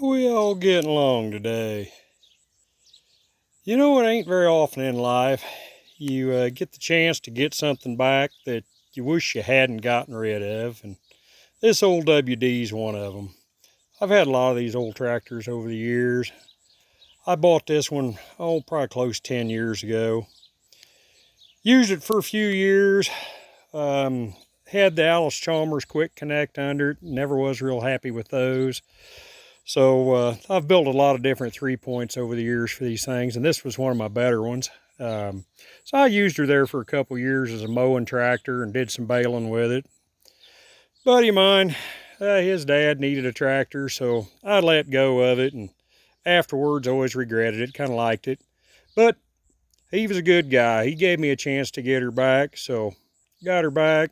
We all getting along today? You know, it ain't very often in life you get the chance to get something back that you wish you hadn't gotten rid of, and this old WD is one of them. I've had a lot of these old tractors over the years. I bought this one, probably close to 10 years ago. Used it for a few years. Had the Allis Chalmers Quick Connect under it. Never was real happy with those. So I've built a lot of different 3-points over the years for these things, and this was one of my better ones. So I used her there for a couple years as a mowing tractor and did some baling with it. Buddy of mine, his dad needed a tractor, so I let go of it, and afterwards I always regretted it, kind of liked it. But he was a good guy. He gave me a chance to get her back, so got her back,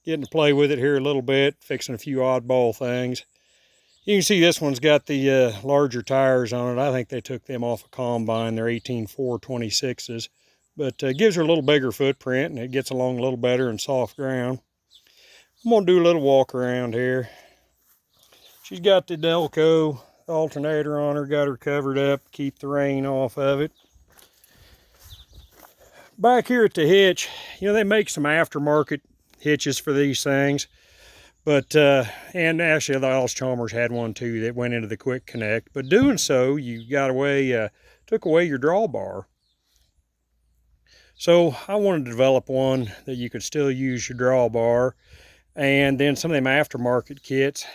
getting to play with it here a little bit, fixing a few oddball things. You can see this one's got the larger tires on it. I think they took them off a combine. They're 18.426s, but gives her a little bigger footprint, and it gets along a little better in soft ground. I'm gonna do a little walk around here. She's got the Delco alternator on her, got her covered up, keep the rain off of it. Back here at the hitch, you know, they make some aftermarket hitches for these things. But, and actually the Allis Chalmers had one too that went into the Quick Connect. But doing so, you took away your drawbar. So I wanted to develop one that you could still use your drawbar. And then some of them aftermarket kits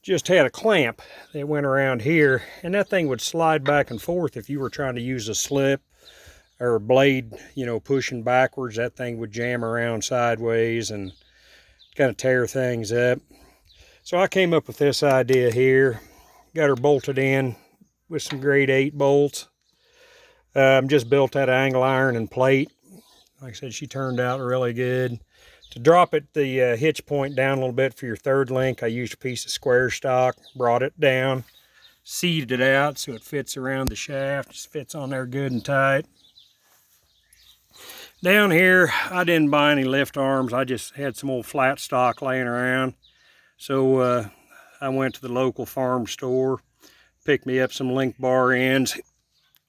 just had a clamp that went around here. And that thing would slide back and forth if you were trying to use a slip or a blade, you know, pushing backwards. That thing would jam around sideways and kind of tear things up. So I came up with this idea here. Got her bolted in with some grade 8 bolts. Just built that angle iron and plate. Like I said, she turned out really good. To drop it, the hitch point down a little bit for your third link, I used a piece of square stock, brought it down, seated it out so it fits around the shaft. Just fits on there good and tight. Down here, I didn't buy any lift arms. I just had some old flat stock laying around. So I went to the local farm store, picked me up some link bar ends,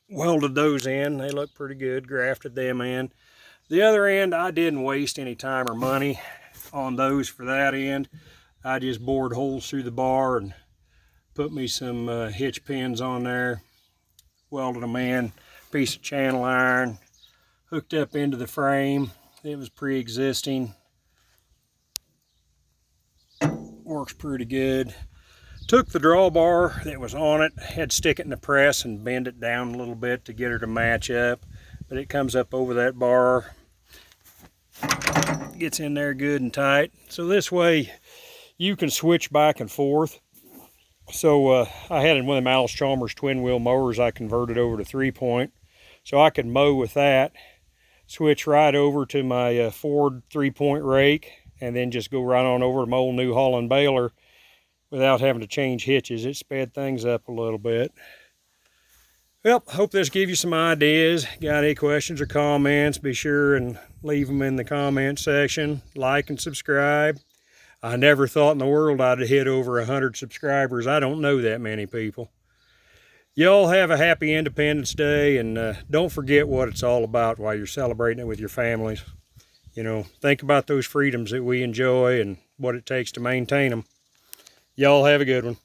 welded those in. They look pretty good, grafted them in. The other end, I didn't waste any time or money on those for that end. I just bored holes through the bar and put me some hitch pins on there, welded them in, piece of channel iron, hooked up into the frame. It was pre-existing. Works pretty good. Took the drawbar that was on it, had to stick it in the press and bend it down a little bit to get her to match up. But it comes up over that bar, gets in there good and tight. So this way you can switch back and forth. So I had one of them Allis Chalmers twin wheel mowers I converted over to 3-point. So I could mow with that, switch right over to my Ford 3-point rake, and then just go right on over to my old New Holland baler without having to change hitches. It sped things up a little bit. Well, hope this gave you some ideas. Got any questions or comments, be sure and leave them in the comment section. Like and subscribe. I never thought in the world I'd hit over 100 subscribers. I don't know that many people. Y'all have a happy Independence Day, and don't forget what it's all about while you're celebrating it with your families. You know, think about those freedoms that we enjoy and what it takes to maintain them. Y'all have a good one.